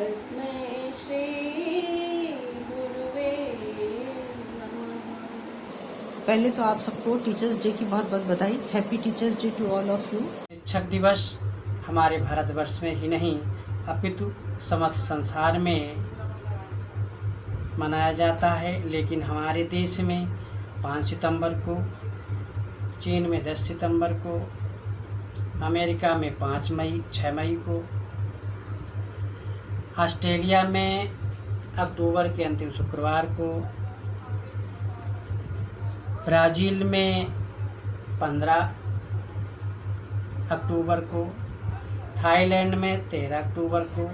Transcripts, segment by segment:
तस्मै श्री गुरुवे नमः। पहले तो आप सबको टीचर्स डे की बहुत बहुत बधाई। Happy teachers day to all of you. शिक्षक दिवस हमारे भारतवर्ष में ही नहीं अपितु समस्त संसार में मनाया जाता है, लेकिन हमारे देश में 5 सितंबर को, चीन में 10 सितंबर को, अमेरिका में 5 मई 6 मई को, ऑस्ट्रेलिया में अक्टूबर के अंतिम शुक्रवार को, ब्राज़ील में 15 अक्टूबर को, थाईलैंड में 13 अक्टूबर को।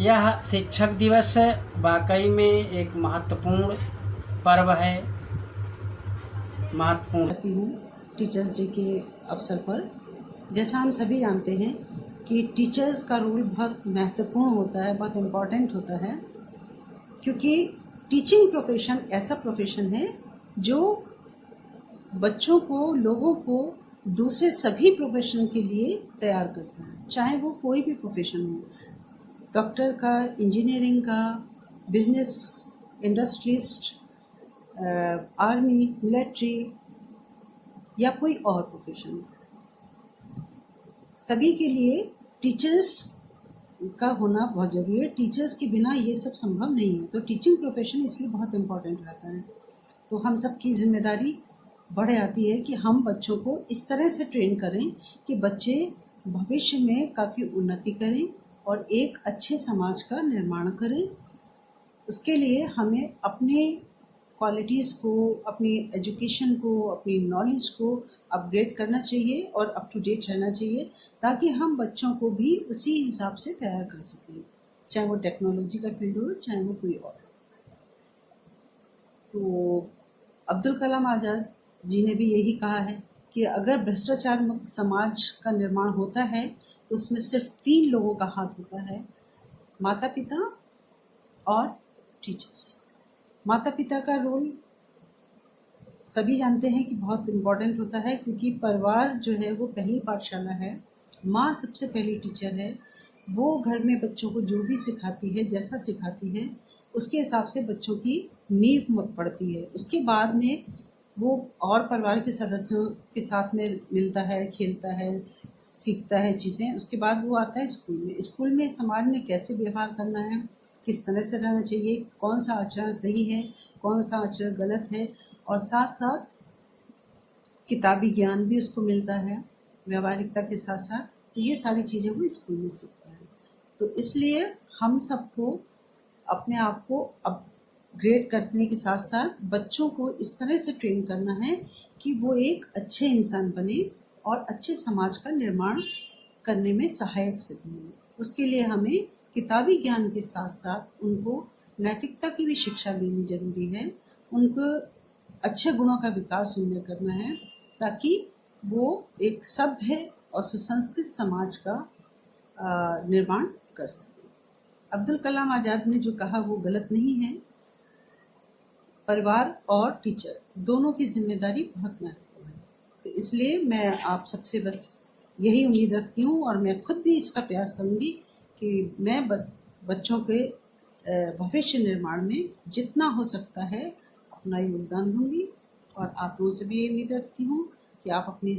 यह शिक्षक दिवस वाकई में एक महत्वपूर्ण पर्व है। करती हूँ टीचर्स डे के अवसर पर। जैसा हम सभी जानते हैं कि टीचर्स का रोल बहुत महत्वपूर्ण होता है, बहुत इम्पॉर्टेंट होता है, क्योंकि टीचिंग प्रोफेशन ऐसा प्रोफेशन है जो बच्चों को, लोगों को दूसरे सभी प्रोफेशन के लिए तैयार करता है, चाहे वो कोई भी प्रोफेशन हो, डॉक्टर का, इंजीनियरिंग का, बिजनेस, इंडस्ट्रिस्ट, आर्मी, मिलिट्री या कोई और प्रोफेशन। सभी के लिए टीचर्स का होना बहुत ज़रूरी है। टीचर्स के बिना ये सब संभव नहीं है, तो टीचिंग प्रोफेशन इसलिए बहुत इम्पोर्टेंट रहता है। तो हम सब की जिम्मेदारी बढ़ जाती है कि हम बच्चों को इस तरह से ट्रेन करें कि बच्चे भविष्य में काफ़ी उन्नति करें और एक अच्छे समाज का निर्माण करें। उसके लिए हमें अपने क्वालिटीज़ को, अपनी एजुकेशन को, अपनी नॉलेज को अपग्रेड करना चाहिए और अप टू डेट रहना चाहिए, ताकि हम बच्चों को भी उसी हिसाब से तैयार कर सकें, चाहे वो टेक्नोलॉजी का फील्ड हो, चाहे वो कोई और। तो अब्दुल कलाम आज़ाद जी ने भी यही कहा है कि अगर भ्रष्टाचार मुक्त समाज का निर्माण होता है तो उसमें सिर्फ 3 लोगों का हाथ होता है, माता पिता और टीचर्स। माता पिता का रोल सभी जानते हैं कि बहुत इम्पोर्टेंट होता है, क्योंकि परिवार जो है वो पहली पाठशाला है। माँ सबसे पहली टीचर है। वो घर में बच्चों को जो भी सिखाती है, जैसा सिखाती है, उसके हिसाब से बच्चों की नींव पड़ती है। उसके बाद में वो और परिवार के सदस्यों के साथ में मिलता है, खेलता है, सीखता है चीज़ें। उसके बाद वो आता है स्कूल में। स्कूल में समाज में कैसे व्यवहार करना है, किस तरह से रहना चाहिए, कौन सा आचरण सही है, कौन सा आचरण गलत है, और साथ साथ किताबी ज्ञान भी उसको मिलता है व्यवहारिकता के साथ साथ। तो ये सारी चीज़ें वो स्कूल में सीखता है। तो इसलिए हम सबको अपने आप को अपग्रेड करने के साथ साथ बच्चों को इस तरह से ट्रेन करना है कि वो एक अच्छे इंसान बने और अच्छे समाज का निर्माण करने में सहायक सिद्ध बने। उसके लिए हमें किताबी ज्ञान के साथ साथ उनको नैतिकता की भी शिक्षा देनी जरूरी है। उनको अच्छे गुणों का विकास उनमें करना है, ताकि वो एक सभ्य और सुसंस्कृत समाज का निर्माण कर सके। अब्दुल कलाम आज़ाद ने जो कहा वो गलत नहीं है। परिवार और टीचर दोनों की जिम्मेदारी बहुत महत्वपूर्ण है। तो इसलिए मैं आप सबसे बस यही उम्मीद रखती हूँ, और मैं खुद भी इसका प्रयास करूँगी कि मैं बच्चों के भविष्य निर्माण में जितना हो सकता है अपना योगदान दूंगी। और आप लोगों से भी ये उम्मीद रखती हूँ कि आप अपनी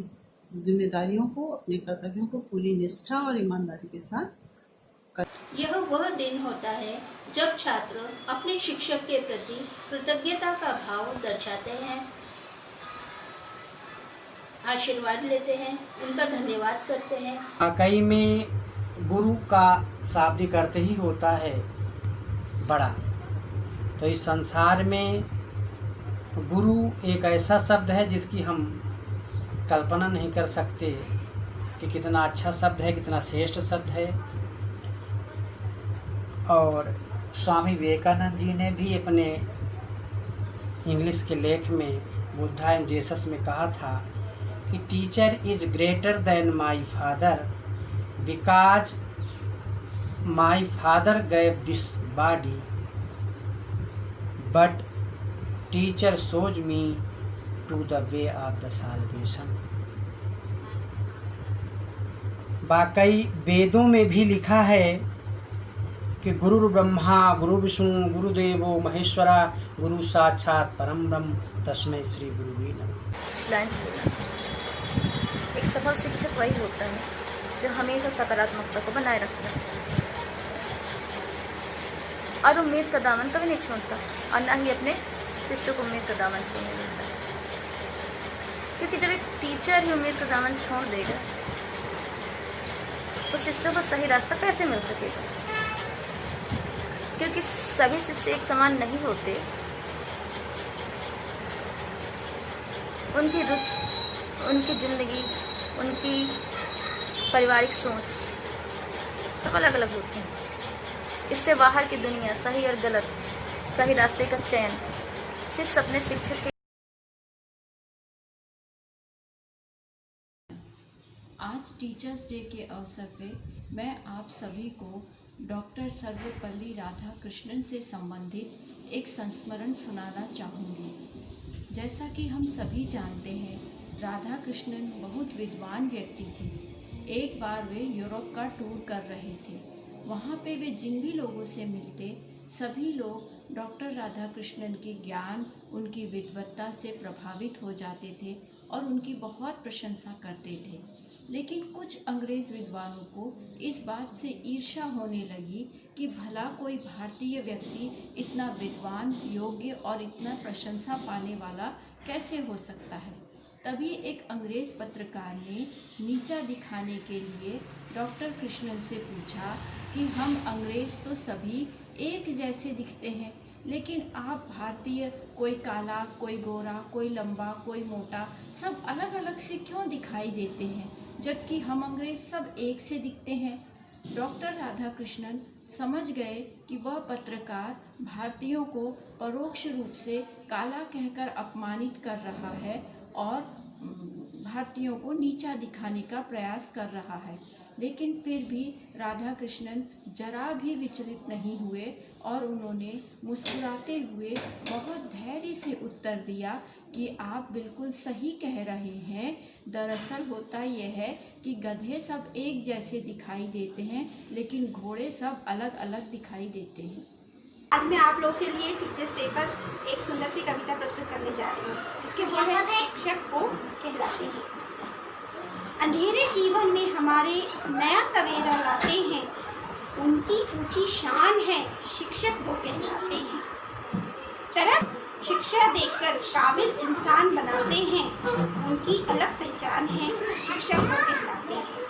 जिम्मेदारियों को, अपने कर्तव्यों को पूरी निष्ठा और ईमानदारी के साथ करें। यह वह दिन होता है जब छात्र अपने शिक्षक के प्रति कृतज्ञता का भाव दर्शाते हैं, आशीर्वाद लेते हैं, उनका धन्यवाद करते हैं। वाकई में गुरु का शाब्दिक अर्थ ही होता है बड़ा। तो इस संसार में गुरु एक ऐसा शब्द है जिसकी हम कल्पना नहीं कर सकते कि कितना अच्छा शब्द है, कितना श्रेष्ठ शब्द है। और स्वामी विवेकानंद जी ने भी अपने इंग्लिश के लेख में बुद्धा एंड जीसस में कहा था कि teacher is greater than my father because my father gave this body but teacher shows me to the way of the salvation. वाकई वेदों में भी लिखा है कि गुरु ब्रह्मा गुरु विष्णु गुरुदेवो महेश्वरा गुरु साक्षात परम ब्रह्म तस्मै श्री गुरुवे नमः। कुछ लाइन्स बोलना चाहिए। एक सफल शिक्षक वही होता है जो हमेशा सकारात्मकता को बनाए रखता है और उम्मीद का दामन कभी नहीं छोड़ता और ना ही अपने शिष्य को उम्मीद का दामन छोड़ने देता है। क्योंकि जब एक टीचर ही उम्मीद का दामन छोड़ देगा तो शिष्यों को सही रास्ता कैसे मिल सकेगा? क्योंकि सभी शिष्य एक समान नहीं होते। उनकी रुचि, उनकी ज़िंदगी, उनकी पारिवारिक सोच सब अलग अलग होती हैं। इससे बाहर की दुनिया, सही और गलत, सही रास्ते का चयन शिष्य अपने शिक्षक के। आज टीचर्स डे के अवसर पे मैं आप सभी को डॉक्टर सर्वपल्ली राधाकृष्णन से संबंधित एक संस्मरण सुनाना चाहूँगी। जैसा कि हम सभी जानते हैं, राधाकृष्णन बहुत विद्वान व्यक्ति थे। एक बार वे यूरोप का टूर कर रहे थे। वहाँ पे वे जिन भी लोगों से मिलते, सभी लोग डॉक्टर राधाकृष्णन के ज्ञान, उनकी विद्वत्ता से प्रभावित हो जाते थे और उनकी बहुत प्रशंसा करते थे। लेकिन कुछ अंग्रेज़ विद्वानों को इस बात से ईर्ष्या होने लगी कि भला कोई भारतीय व्यक्ति इतना विद्वान, योग्य और इतना प्रशंसा पाने वाला कैसे हो सकता है। तभी एक अंग्रेज़ पत्रकार ने नीचा दिखाने के लिए डॉक्टर कृष्णन से पूछा कि हम अंग्रेज़ तो सभी एक जैसे दिखते हैं, लेकिन आप भारतीय, कोई काला, कोई गोरा, कोई लंबा, कोई मोटा, सब अलग अलग से क्यों दिखाई देते हैं, जबकि हम अंग्रेज़ सब एक से दिखते हैं। डॉक्टर राधाकृष्णन समझ गए कि वह पत्रकार भारतीयों को परोक्ष रूप से काला कहकर अपमानित कर रहा है और भारतीयों को नीचा दिखाने का प्रयास कर रहा है। लेकिन फिर भी राधाकृष्णन जरा भी विचलित नहीं हुए और उन्होंने मुस्कुराते हुए बहुत धैर्य से उत्तर दिया कि आप बिल्कुल सही कह रहे हैं। दरअसल होता यह है कि गधे सब एक जैसे दिखाई देते हैं, लेकिन घोड़े सब अलग अलग दिखाई देते हैं। आज मैं आप लोगों के लिए टीचर्स डे पर एक सुंदर सी कविता प्रस्तुत करने जा रही हूँ, जिसके बोल है शिक्षक को कहलाते हैं। अंधेरे जीवन में हमारे नया सवेरा लाते हैं, उनकी ऊंची शान है, शिक्षक वो कहलाते हैं। तरफ शिक्षा देकर काबिल इंसान बनाते हैं, उनकी अलग पहचान है, शिक्षक वो कहलाते हैं।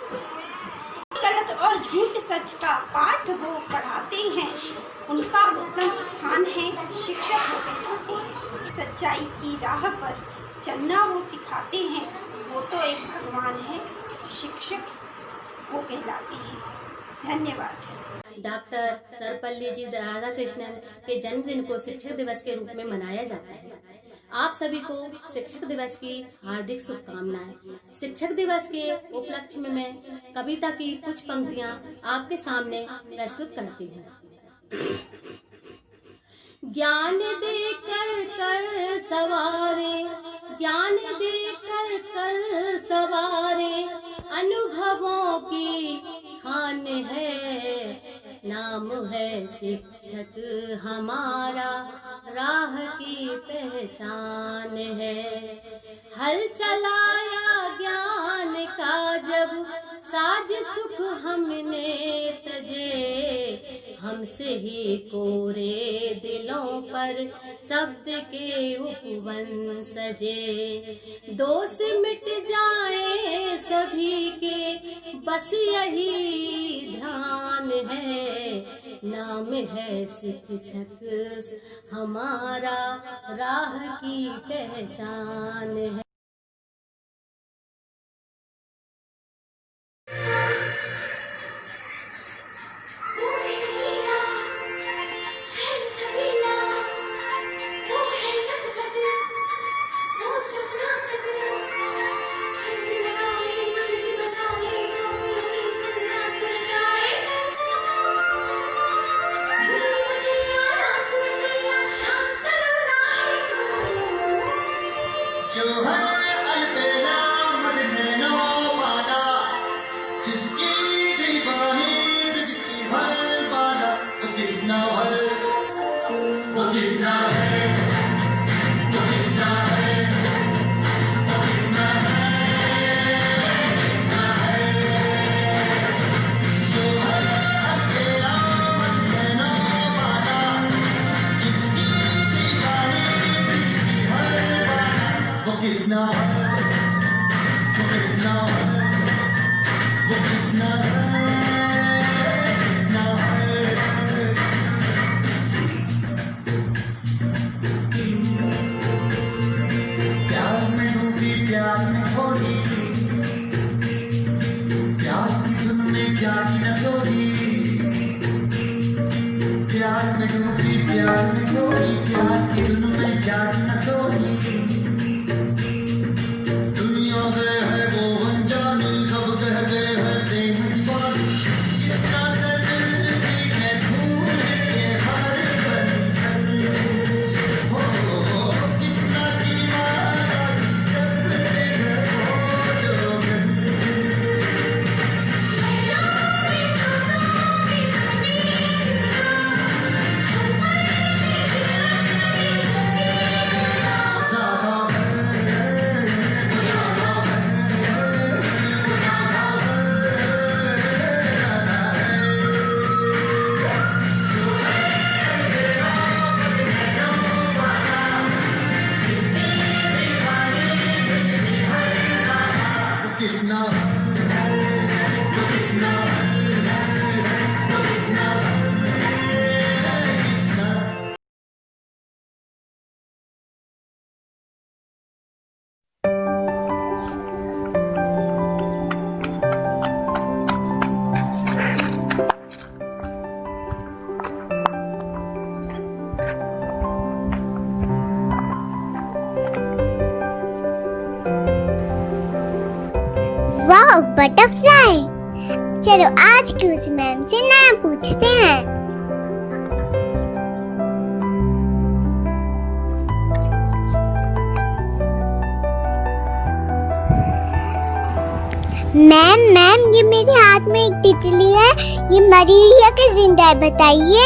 गलत और झूठ सच का पाठ वो पढ़ाते हैं, उनका उत्तम स्थान है, शिक्षक वो कहलाते हैं। सच्चाई की राह पर चलना वो सिखाते हैं, वो तो एक भगवान है, शिक्षक वो कहलाते हैं। धन्यवाद। डॉक्टर सर्वपल्ली जी राधाकृष्णन के जन्मदिन को शिक्षक दिवस के रूप में मनाया जाता है। आप सभी को शिक्षक दिवस की हार्दिक शुभकामनाएं। शिक्षक दिवस के उपलक्ष्य में मैं कविता की कुछ पंक्तियां आपके सामने प्रस्तुत करती हूँ। ज्ञान दे कर सवारे, ज्ञान दे कर सवारे, अनुभवों की खान है, नाम है शिक्षक हमारा, राह की पहचान है। हल चलाया ज्ञान का जब, साज सुख हमने तजे, हमसे ही कोरे दिलों पर शब्द के उपवन सजे। दोष मिट जाए सभी के, बस यही ध्यान है, नाम है शिक्षक हमारा, राह की पहचान है। जो जागी न सोई, प्यार में डूबी प्यार में खोई, प्यार की धुन में जागी न सोई। दुनिया से है वो अनजानी, सब कहते हैं प्रेम दीवानी, किस तरह से मिलती है भूल के हर बंधन। हो किस तरह की माया की जपते हैं वो जोगन। Krishna, Krishna, Krishna, Krishna. वाह बटरफ्लाई। चलो आज की उस मैम से नाम पूछते हैं। मैम ये मेरे हाथ में एक तितली है, ये मरी हुई है कि जिंदा है बताइए।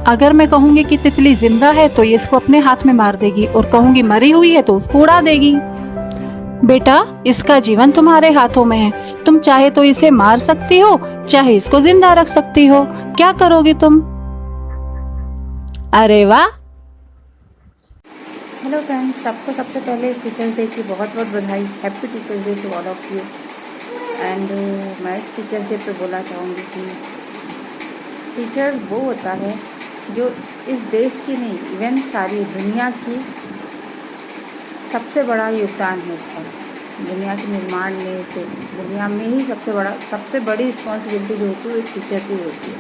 अगर मैं कहूंगी कि तितली जिंदा है तो ये इसको अपने हाथ में मार देगी, और कहूंगी मरी हुई है तो उसको उड़ा देगी। बेटा इसका जीवन तुम्हारे हाथों में है, तुम चाहे तो इसे मार सकती हो, चाहे इसको जिंदा रख सकती हो। क्या करोगी तुम? अरे वाह। हेलो फ्रेंड्स, सबको सबसे पहले टीचर्स डे की बहुत बहुत बधाई। Happy teachers day to all of you. And मैं इस टीचर्स डे पे बोलना चाहूँगी कि टीचर वो होता है जो इस देश की नहीं, इवन सारी दुनिया की सबसे बड़ा योगदान है उसका। दुनिया के निर्माण में, तो दुनिया में ही सबसे बड़ी रिस्पॉन्सिबिलिटी जो होती है वो एक टीचर की होती है।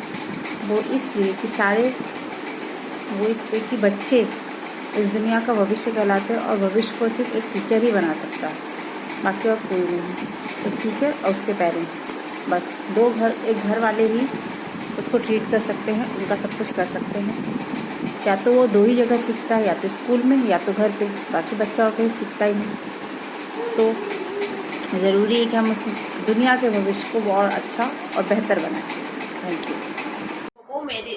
वो इसलिए कि बच्चे इस दुनिया का भविष्य कहलाते हैं, और भविष्य को सिर्फ एक टीचर ही बना सकता है, बाकी और कोई नहीं। एक टीचर और उसके पेरेंट्स, बस एक घर वाले ही उसको ट्रीट कर सकते हैं, उनका सब कुछ कर सकते हैं। या तो वो दो ही जगह सीखता है, या तो स्कूल में या तो घर पे, बाकी बच्चा और कहीं सीखता ही नहीं। तो ज़रूरी है कि हम उस दुनिया के भविष्य को और अच्छा और बेहतर बनाएं। Thank you. वो मेरी